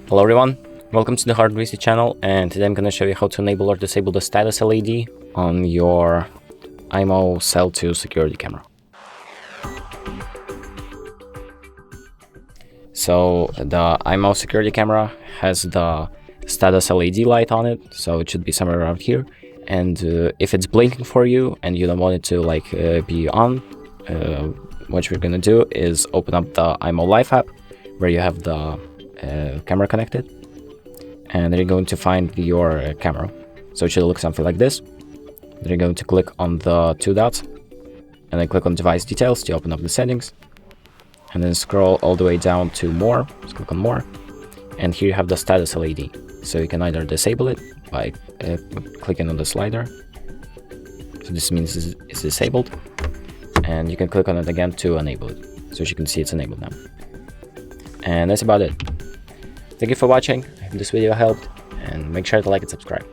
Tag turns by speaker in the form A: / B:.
A: Hello everyone, welcome to the HardReset channel, and today I'm going to show you how to enable or disable the status LED on your IMOU Cell 2 security camera. So the IMOU security camera has the status LED light on it, so it should be somewhere around here. And if it's blinking for you and you don't want it to be on, what you're going to do is open up the IMOU Live app where you have the camera connected, and then you're going to find your camera. So it should look something like this. Then you're going to click on the two dots and then click on device details to open up the settings, and then scroll all the way down to more. Just click on more, and here you have the status LED. So you can either disable it by clicking on the slider, so this means it's disabled, and you can click on it again to enable it. So as you can see, it's enabled now. And that's about it. Thank you for watching. I hope this video helped, and make sure to like and subscribe.